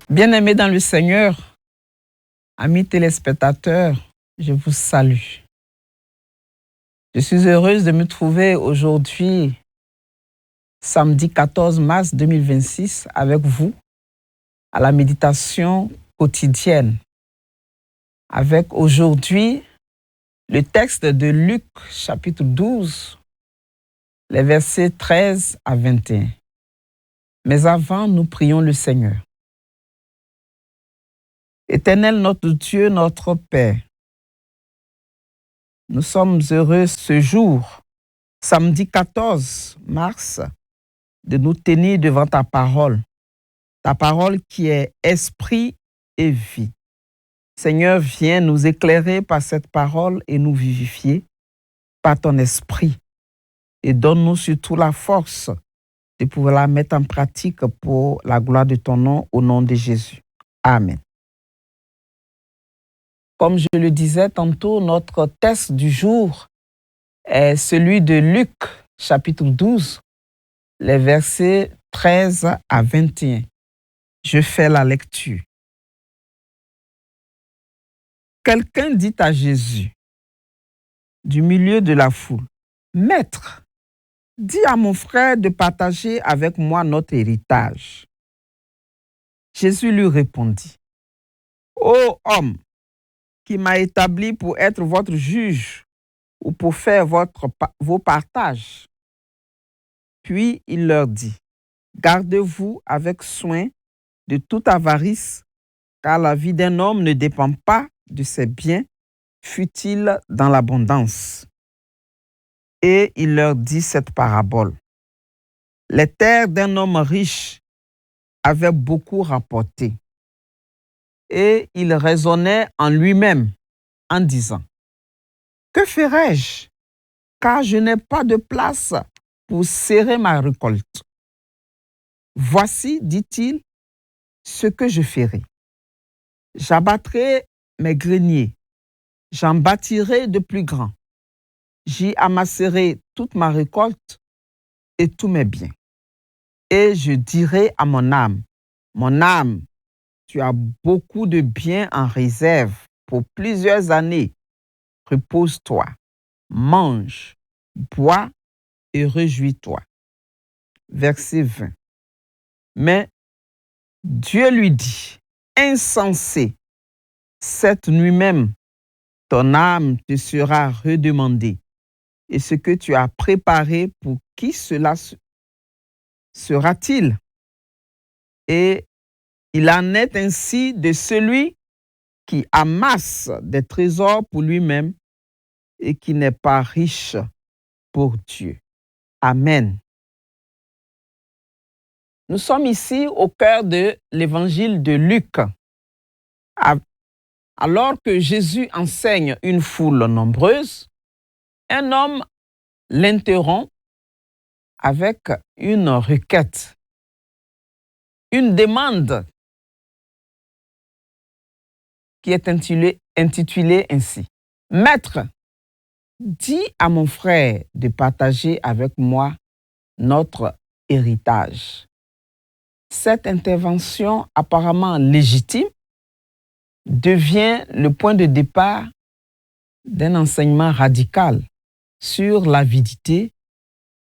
Bien-aimés dans le Seigneur, amis téléspectateurs, je vous salue. Je suis heureuse de me trouver aujourd'hui, samedi 14 mars 2026, avec vous à la méditation quotidienne. Avec aujourd'hui le texte de Luc, chapitre 12, les versets 13 à 21. Mais avant, nous prions le Seigneur. Éternel notre Dieu, notre Père, nous sommes heureux ce jour, samedi 14 mars, de nous tenir devant ta parole qui est esprit et vie. Seigneur, viens nous éclairer par cette parole et nous vivifier par ton esprit. Et donne-nous surtout la force de pouvoir la mettre en pratique pour la gloire de ton nom, au nom de Jésus. Amen. Comme je le disais tantôt, notre texte du jour est celui de Luc, chapitre 12, les versets 13 à 21. Je fais la lecture. Quelqu'un dit à Jésus, du milieu de la foule, « Maître, dis à mon frère de partager avec moi notre héritage. » Jésus lui répondit, « Ô homme, qui m'a établi pour être votre juge ou pour faire vos partages. » Puis il leur dit, « Gardez-vous avec soin de toute avarice, car la vie d'un homme ne dépend pas de ses biens, fût-il dans l'abondance. » Et il leur dit cette parabole. Les terres d'un homme riche avaient beaucoup rapporté. Et il raisonnait en lui-même en disant, « Que ferai-je, car je n'ai pas de place pour serrer ma récolte. Voici, dit-il, ce que je ferai. J'abattrai mes greniers, j'en bâtirai de plus grands. J'y amasserai toute ma récolte et tous mes biens. Et je dirai à mon âme, tu as beaucoup de biens en réserve pour plusieurs années. Repose-toi, mange, bois et réjouis-toi. » Verset 20. Mais Dieu lui dit, « Insensé, cette nuit même, ton âme te sera redemandée. Et ce que tu as préparé, pour qui cela sera-t-il? » Et il en est ainsi de celui qui amasse des trésors pour lui-même et qui n'est pas riche pour Dieu. Amen. Nous sommes ici au cœur de l'évangile de Luc. Alors que Jésus enseigne une foule nombreuse, un homme l'interrompt avec une requête, une demande qui est intitulée ainsi. « Maître, dis à mon frère de partager avec moi notre héritage. » Cette intervention apparemment légitime devient le point de départ d'un enseignement radical sur l'avidité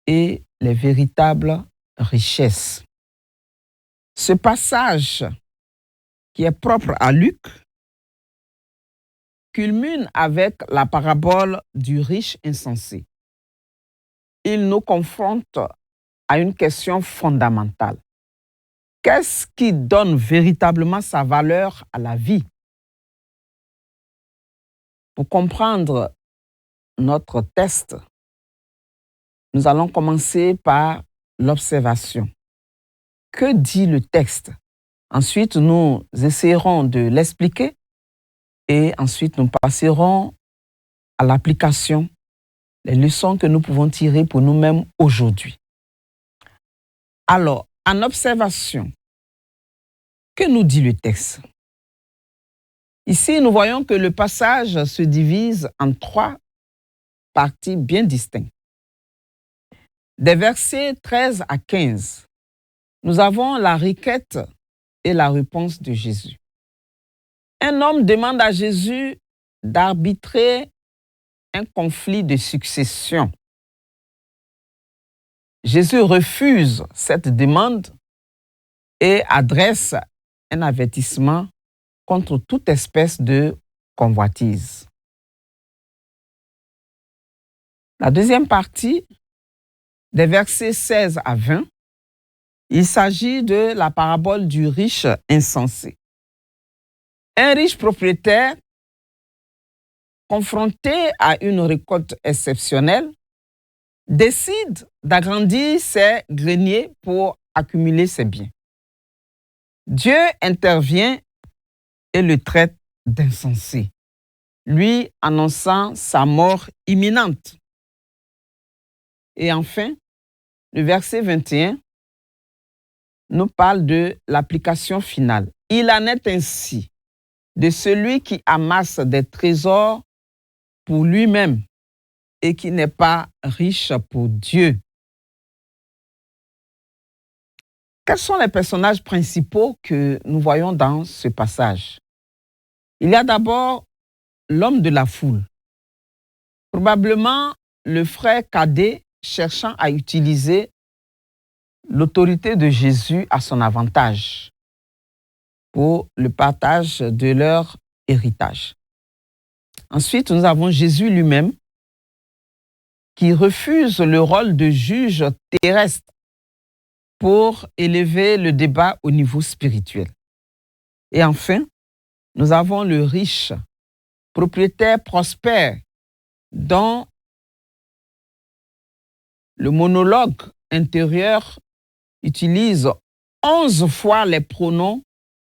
et les véritables richesses. Ce passage, qui est propre à Luc, culmine avec la parabole du riche insensé. Il nous confronte à une question fondamentale. Qu'est-ce qui donne véritablement sa valeur à la vie? Pour comprendre notre test, nous allons commencer par l'observation. Que dit le texte? Ensuite, nous essayerons de l'expliquer et ensuite nous passerons à l'application, les leçons que nous pouvons tirer pour nous-mêmes aujourd'hui. Alors, en observation, que nous dit le texte? Ici, nous voyons que le passage se divise en 3 parties bien distinctes. Des versets 13 à 15, nous avons la requête et la réponse de Jésus. Un homme demande à Jésus d'arbitrer un conflit de succession. Jésus refuse cette demande et adresse un avertissement contre toute espèce de convoitise. La deuxième partie, des versets 16 à 20, il s'agit de la parabole du riche insensé. Un riche propriétaire, confronté à une récolte exceptionnelle, décide d'agrandir ses greniers pour accumuler ses biens. Dieu intervient et le traite d'insensé, lui annonçant sa mort imminente. Et enfin, le verset 21 nous parle de l'application finale. Il en est ainsi de celui qui amasse des trésors pour lui-même et qui n'est pas riche pour Dieu. Quels sont les personnages principaux que nous voyons dans ce passage? Il y a d'abord l'homme de la foule, probablement le frère cadet cherchant à utiliser l'autorité de Jésus à son avantage pour le partage de leur héritage. Ensuite, nous avons Jésus lui-même qui refuse le rôle de juge terrestre pour élever le débat au niveau spirituel. Et enfin, nous avons le riche, propriétaire prospère, dont le monologue intérieur utilise 11 fois les pronoms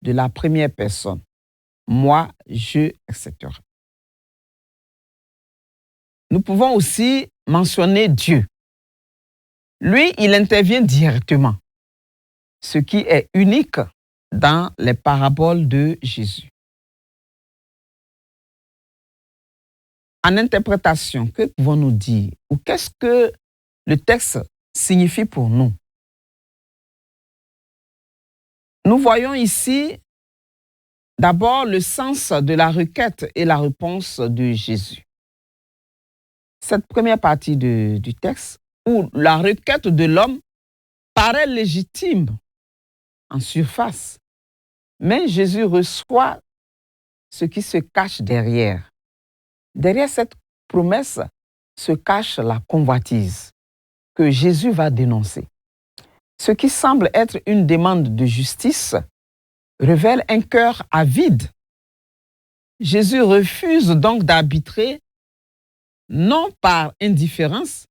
de la première personne. Moi, je, etc. Nous pouvons aussi mentionner Dieu. Lui, il intervient directement, ce qui est unique dans les paraboles de Jésus. En interprétation, que pouvons-nous dire? Ou qu'est-ce que le texte signifie pour nous? Nous voyons ici d'abord le sens de la requête et la réponse de Jésus. Cette première partie du texte, où la requête de l'homme paraît légitime en surface, mais Jésus reçoit ce qui se cache derrière. Derrière cette promesse se cache la convoitise que Jésus va dénoncer. Ce qui semble être une demande de justice révèle un cœur avide. Jésus refuse donc d'arbitrer, non par indifférence,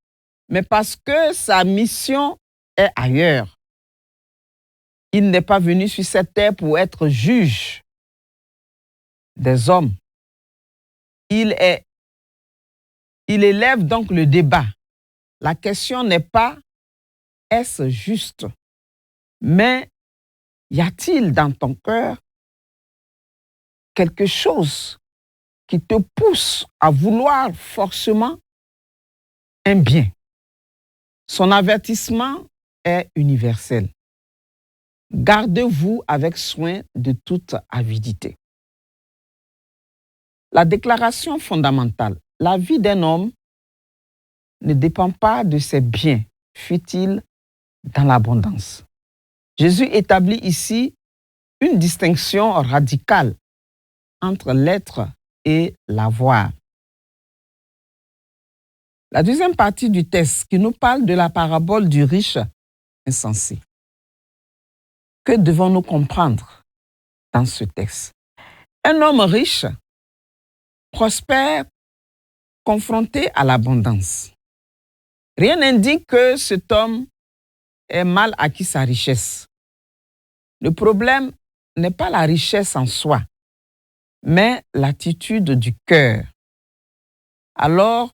mais parce que sa mission est ailleurs. Il n'est pas venu sur cette terre pour être juge des hommes. Il élève donc le débat. La question n'est pas est-ce juste, mais y a-t-il dans ton cœur quelque chose qui te pousse à vouloir forcément un bien? Son avertissement est universel. Gardez-vous avec soin de toute avidité. La déclaration fondamentale, la vie d'un homme ne dépend pas de ses biens, fut-il dans l'abondance. Jésus établit ici une distinction radicale entre l'être et l'avoir. La deuxième partie du texte qui nous parle de la parabole du riche insensé. Que devons-nous comprendre dans ce texte? Un homme riche, prospère, confronté à l'abondance. Rien n'indique que cet homme ait mal acquis sa richesse. Le problème n'est pas la richesse en soi, mais l'attitude du cœur. Alors,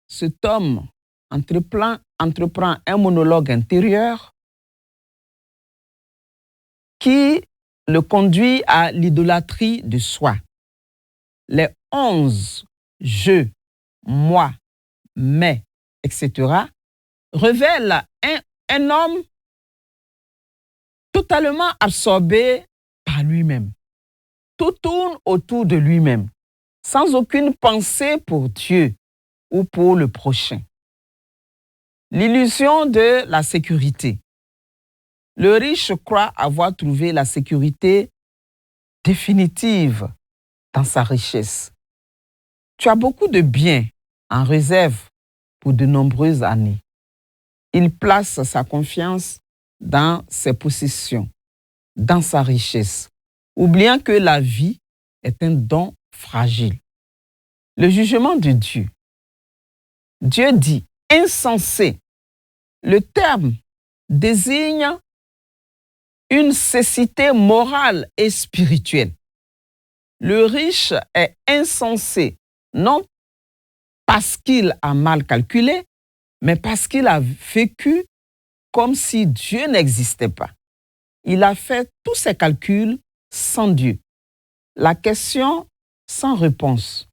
cet homme entreprend un monologue intérieur qui le conduit à l'idolâtrie de soi. Les 11 je, moi, mais, etc. révèlent un homme totalement absorbé par lui-même. Tout tourne autour de lui-même, sans aucune pensée pour Dieu ou pour le prochain. L'illusion de la sécurité. Le riche croit avoir trouvé la sécurité définitive dans sa richesse. Tu as beaucoup de biens en réserve pour de nombreuses années. Il place sa confiance dans ses possessions, dans sa richesse, oubliant que la vie est un don fragile. Le jugement de Dieu. Dieu dit insensé. Le terme désigne une cécité morale et spirituelle. Le riche est insensé, non parce qu'il a mal calculé, mais parce qu'il a vécu comme si Dieu n'existait pas. Il a fait tous ses calculs sans Dieu. La question sans réponse.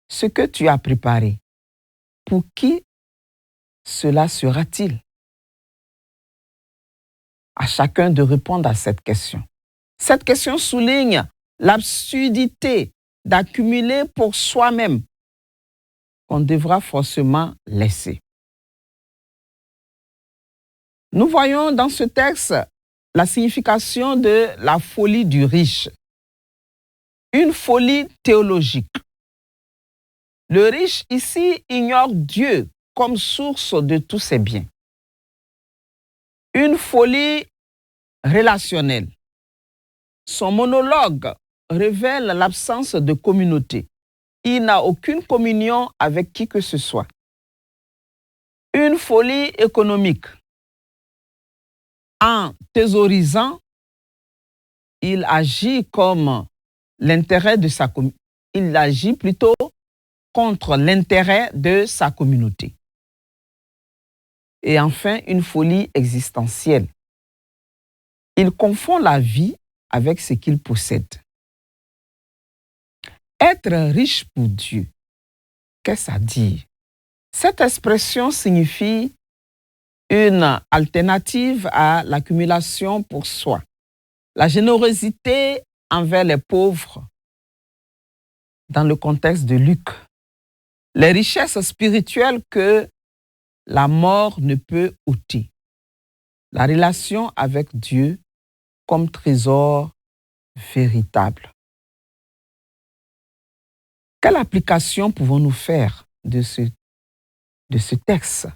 Ce que tu as préparé, pour qui cela sera-t-il? À chacun de répondre à cette question. Cette question souligne l'absurdité d'accumuler pour soi-même qu'on devra forcément laisser. Nous voyons dans ce texte la signification de la folie du riche. Une folie théologique. Le riche ici ignore Dieu comme source de tous ses biens. Une folie relationnelle. Son monologue révèle l'absence de communauté. Il n'a aucune communion avec qui que ce soit. Une folie économique. En thésaurisant, il agit comme l'intérêt de sa communauté. Il agit plutôt contre l'intérêt de sa communauté. Et enfin, une folie existentielle. Il confond la vie avec ce qu'il possède. Être riche pour Dieu, qu'est-ce à dire? Cette expression signifie une alternative à l'accumulation pour soi. La générosité envers les pauvres dans le contexte de Luc. Les richesses spirituelles que la mort ne peut ôter. La relation avec Dieu comme trésor véritable. Quelle application pouvons-nous faire de ce texte?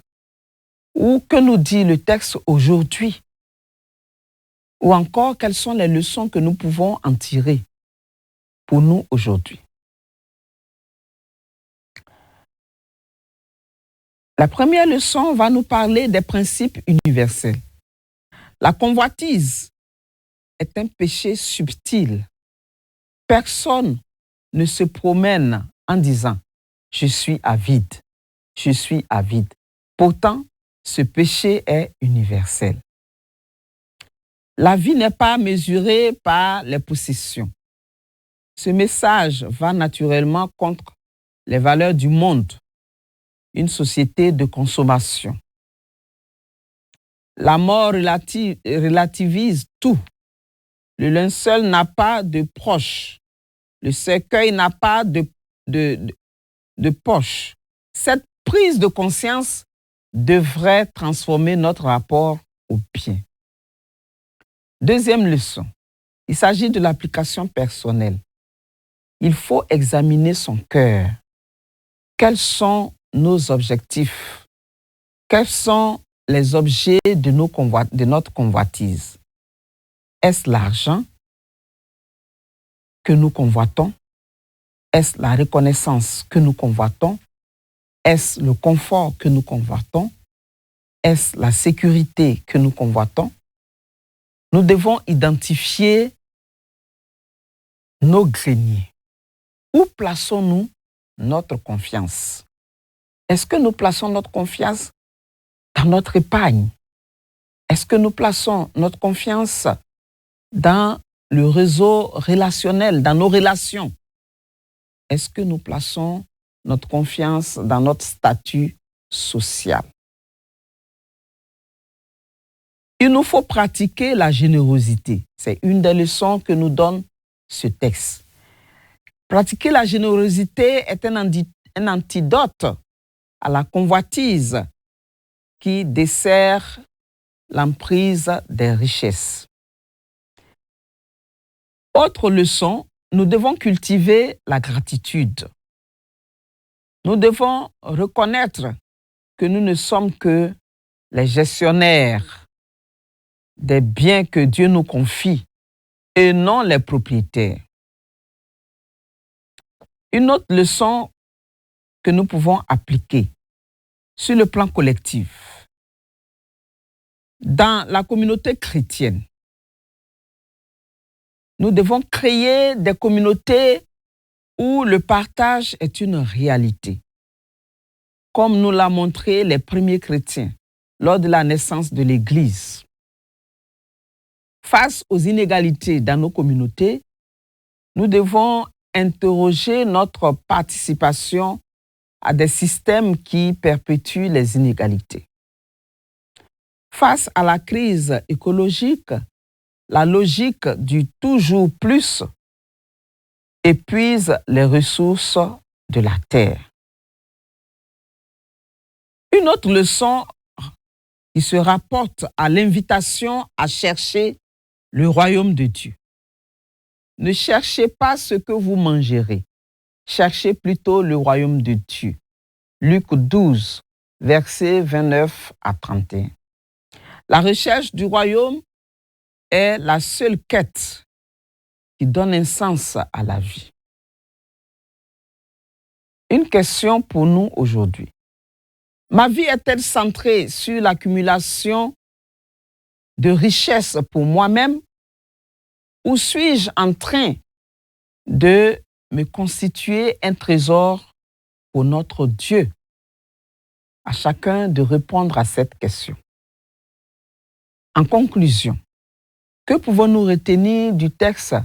Ou que nous dit le texte aujourd'hui? Ou encore, quelles sont les leçons que nous pouvons en tirer pour nous aujourd'hui? La première leçon va nous parler des principes universels. La convoitise est un péché subtil. Personne ne se promène en disant « je suis avide, je suis avide ». Pourtant, ce péché est universel. La vie n'est pas mesurée par les possessions. Ce message va naturellement contre les valeurs du monde, une société de consommation. La mort relativise tout. Le linceul n'a pas de proche. Le cercueil n'a pas de poche. Cette prise de conscience devrait transformer notre rapport au bien. Deuxième leçon, il s'agit de l'application personnelle. Il faut examiner son cœur. Quels sont nos objectifs? Quels sont les objets de notre convoitise? Est-ce l'argent que nous convoitons? Est-ce la reconnaissance que nous convoitons? Est-ce le confort que nous convoitons? Est-ce la sécurité que nous convoitons? Nous devons identifier nos greniers. Où plaçons-nous notre confiance? Est-ce que nous plaçons notre confiance dans notre épargne? Est-ce que nous plaçons notre confiance dans le réseau relationnel, dans nos relations? Est-ce que nous plaçons notre confiance dans notre statut social? Il nous faut pratiquer la générosité. C'est une des leçons que nous donne ce texte. Pratiquer la générosité est un antidote à la convoitise qui dessert l'emprise des richesses. Autre leçon, nous devons cultiver la gratitude. Nous devons reconnaître que nous ne sommes que les gestionnaires des biens que Dieu nous confie et non les propriétaires. Une autre leçon que nous pouvons appliquer sur le plan collectif. Dans la communauté chrétienne, nous devons créer des communautés où le partage est une réalité, comme nous l'a montré les premiers chrétiens lors de la naissance de l'Église. Face aux inégalités dans nos communautés, nous devons interroger notre participation à des systèmes qui perpétuent les inégalités. Face à la crise écologique, la logique du toujours plus épuise les ressources de la terre. Une autre leçon qui se rapporte à l'invitation à chercher le royaume de Dieu. Ne cherchez pas ce que vous mangerez, cherchez plutôt le royaume de Dieu. Luc 12, versets 29 à 31. La recherche du royaume est la seule quête qui donne un sens à la vie. Une question pour nous aujourd'hui. Ma vie est-elle centrée sur l'accumulation de richesses pour moi-même ou suis-je en train de me constituer un trésor pour notre Dieu? À chacun de répondre à cette question. En conclusion, que pouvons-nous retenir du texte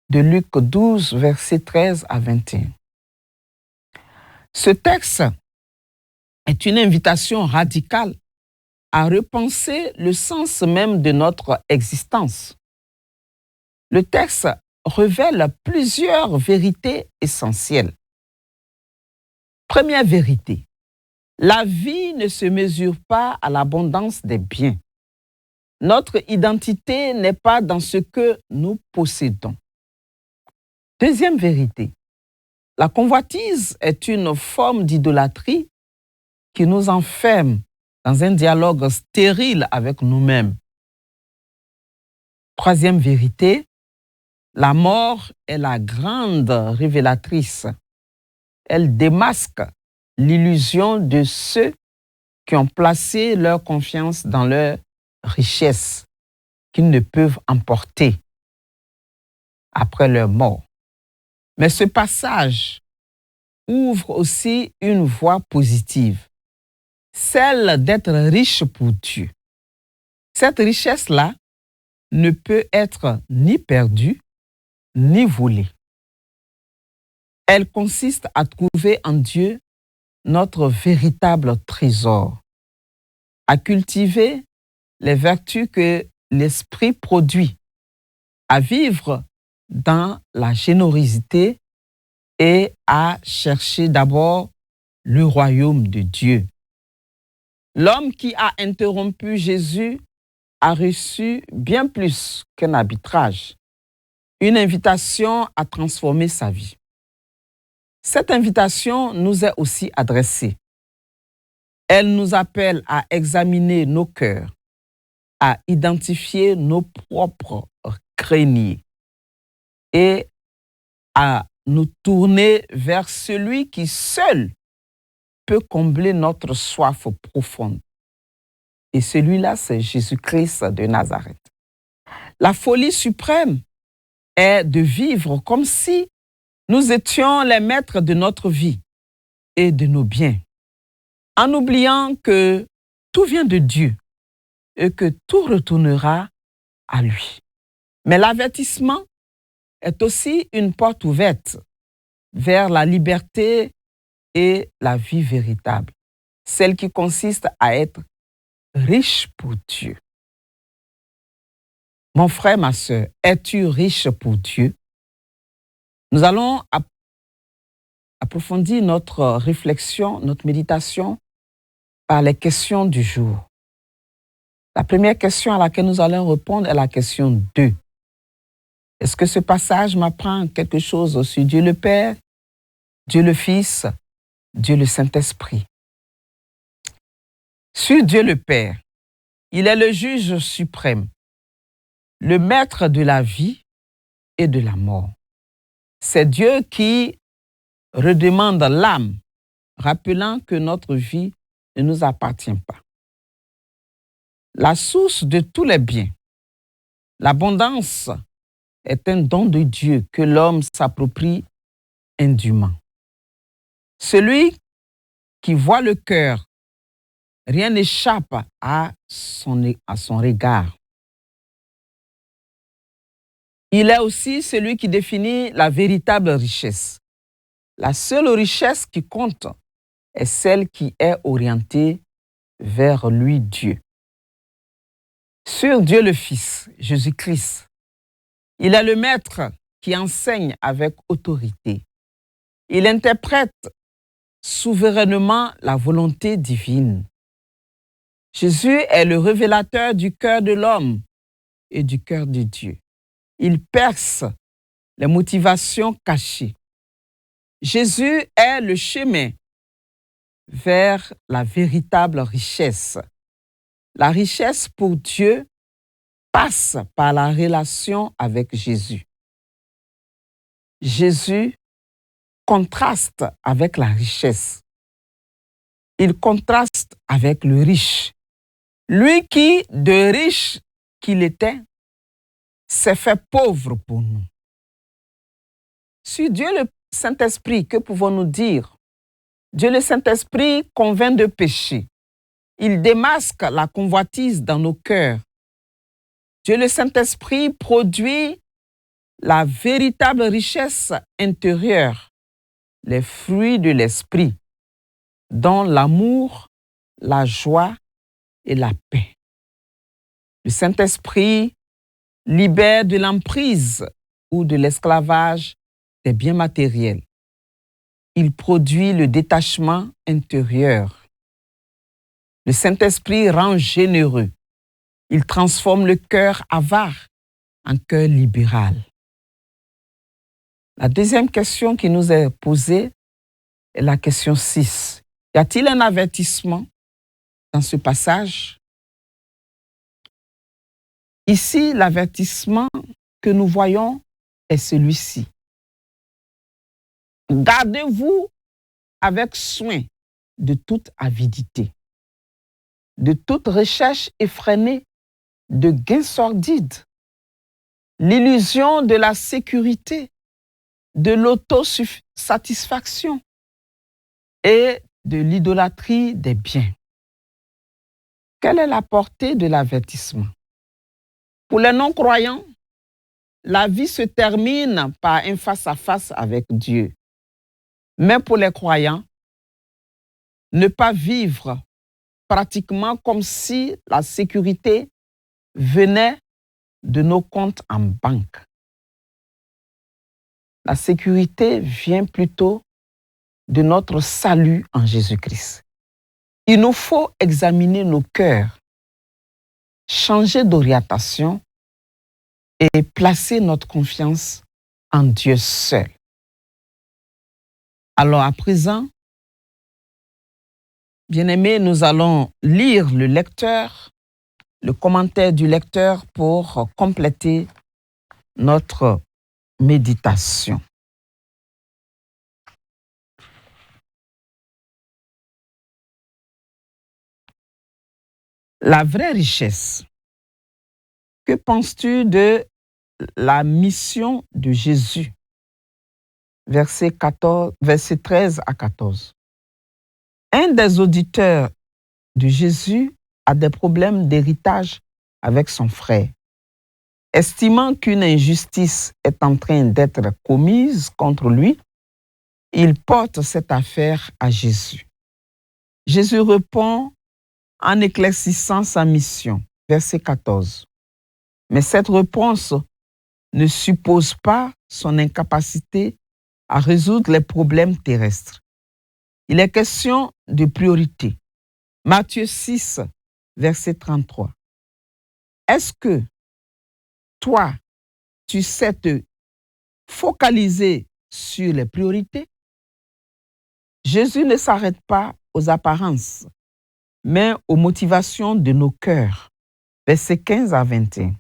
de Luc 12, versets 13 à 21? Ce texte est une invitation radicale à repenser le sens même de notre existence. Le texte révèle plusieurs vérités essentielles. Première vérité, la vie ne se mesure pas à l'abondance des biens. Notre identité n'est pas dans ce que nous possédons. Deuxième vérité, la convoitise est une forme d'idolâtrie qui nous enferme dans un dialogue stérile avec nous-mêmes. Troisième vérité, la mort est la grande révélatrice. Elle démasque l'illusion de ceux qui ont placé leur confiance dans leur richesse qu'ils ne peuvent emporter après leur mort. Mais ce passage ouvre aussi une voie positive, celle d'être riche pour Dieu. Cette richesse-là ne peut être ni perdue, ni volée. Elle consiste à trouver en Dieu notre véritable trésor, à cultiver les vertus que l'Esprit produit, à vivre dans la générosité et à chercher d'abord le royaume de Dieu. L'homme qui a interrompu Jésus a reçu bien plus qu'un arbitrage, une invitation à transformer sa vie. Cette invitation nous est aussi adressée. Elle nous appelle à examiner nos cœurs, à identifier nos propres greniers et à nous tourner vers celui qui seul peut combler notre soif profonde. Et celui-là, c'est Jésus-Christ de Nazareth. La folie suprême est de vivre comme si nous étions les maîtres de notre vie et de nos biens, en oubliant que tout vient de Dieu et que tout retournera à lui. Mais l'avertissement est aussi une porte ouverte vers la liberté et la vie véritable, celle qui consiste à être riche pour Dieu. Mon frère, ma sœur, es-tu riche pour Dieu? Nous allons approfondir notre réflexion, notre méditation par les questions du jour. La première question à laquelle nous allons répondre est la question 2. Est-ce que ce passage m'apprend quelque chose sur Dieu le Père, Dieu le Fils, Dieu le Saint-Esprit? Sur Dieu le Père, il est le juge suprême, le maître de la vie et de la mort. C'est Dieu qui redemande l'âme, rappelant que notre vie ne nous appartient pas. La source de tous les biens, l'abondance, est un don de Dieu que l'homme s'approprie indûment. Celui qui voit le cœur, rien n'échappe à son regard. Il est aussi celui qui définit la véritable richesse. La seule richesse qui compte est celle qui est orientée vers lui, Dieu. Sur Dieu le Fils, Jésus-Christ, il est le maître qui enseigne avec autorité. Il interprète souverainement la volonté divine. Jésus est le révélateur du cœur de l'homme et du cœur de Dieu. Il perce les motivations cachées. Jésus est le chemin vers la véritable richesse. La richesse pour Dieu passe par la relation avec Jésus. Jésus contraste avec la richesse. Il contraste avec le riche. Lui qui, de riche qu'il était, s'est fait pauvre pour nous. Sur Dieu le Saint-Esprit, que pouvons-nous dire? Dieu le Saint-Esprit convainc de péché. Il démasque la convoitise dans nos cœurs. Dieu le Saint-Esprit produit la véritable richesse intérieure, les fruits de l'esprit, dont l'amour, la joie et la paix. Le Saint-Esprit libère de l'emprise ou de l'esclavage des biens matériels. Il produit le détachement intérieur. Le Saint-Esprit rend généreux. Il transforme le cœur avare en cœur libéral. La deuxième question qui nous est posée est la question 6. Y a-t-il un avertissement dans ce passage? Ici, l'avertissement que nous voyons est celui-ci. Gardez-vous avec soin de toute avidité, de toute recherche effrénée de gains sordides, l'illusion de la sécurité, de l'autosatisfaction et de l'idolâtrie des biens. Quelle est la portée de l'avertissement? Pour les non-croyants, la vie se termine par un face-à-face avec Dieu. Mais pour les croyants, ne pas vivre pratiquement comme si la sécurité venait de nos comptes en banque. La sécurité vient plutôt de notre salut en Jésus-Christ. Il nous faut examiner nos cœurs, changer d'orientation et placer notre confiance en Dieu seul. Alors à présent, bien-aimés, nous allons lire le commentaire du lecteur pour compléter notre méditation. La vraie richesse. Que penses-tu de la mission de Jésus? Verset 13 à 14. Un des auditeurs de Jésus a des problèmes d'héritage avec son frère. Estimant qu'une injustice est en train d'être commise contre lui, il porte cette affaire à Jésus. Jésus répond en éclaircissant sa mission. Verset 14. Mais cette réponse ne suppose pas son incapacité à résoudre les problèmes terrestres. Il est question de priorité. Matthieu 6, verset 33. Est-ce que toi, tu sais te focaliser sur les priorités? Jésus ne s'arrête pas aux apparences, mais aux motivations de nos cœurs. Versets 15 à 21.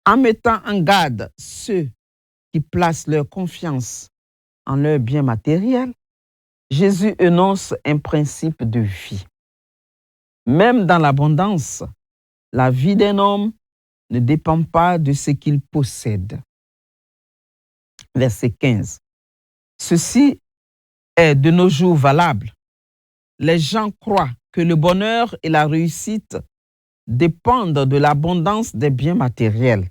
En mettant en garde ceux qui placent leur confiance en leurs biens matériels, Jésus énonce un principe de vie. Même dans l'abondance, la vie d'un homme ne dépend pas de ce qu'il possède. Verset 15. Ceci est de nos jours valable. Les gens croient que le bonheur et la réussite dépendent de l'abondance des biens matériels.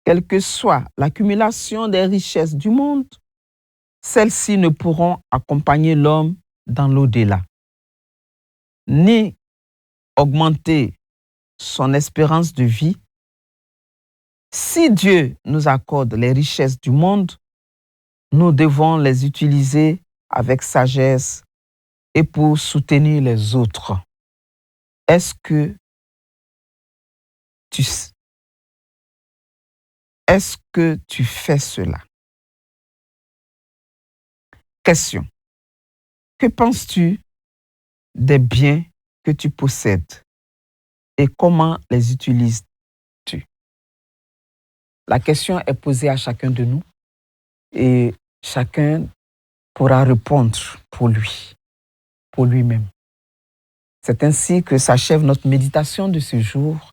Quelle que soit l'accumulation des richesses du monde, celles-ci ne pourront accompagner l'homme dans l'au-delà, ni augmenter son espérance de vie. Si Dieu nous accorde les richesses du monde, nous devons les utiliser avec sagesse et pour soutenir les autres. Est-ce que tu fais cela? Question. Que penses-tu des biens que tu possèdes et comment les utilises-tu? La question est posée à chacun de nous et chacun pourra répondre pour lui, pour lui-même. C'est ainsi que s'achève notre méditation de ce jour.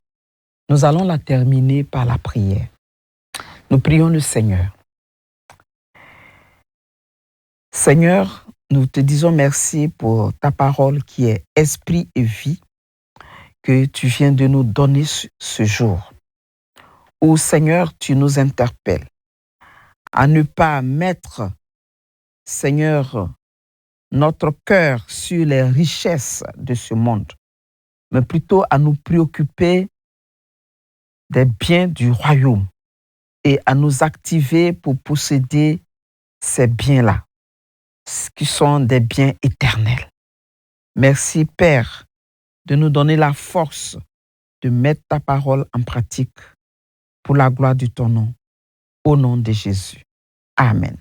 Nous allons la terminer par la prière. Nous prions le Seigneur. Seigneur, nous te disons merci pour ta parole qui est esprit et vie que tu viens de nous donner ce jour. Où, Seigneur, tu nous interpelles à ne pas mettre, Seigneur, notre cœur sur les richesses de ce monde, mais plutôt à nous préoccuper des biens du royaume et à nous activer pour posséder ces biens-là, qui sont des biens éternels. Merci, Père, de nous donner la force de mettre ta parole en pratique pour la gloire de ton nom, au nom de Jésus. Amen.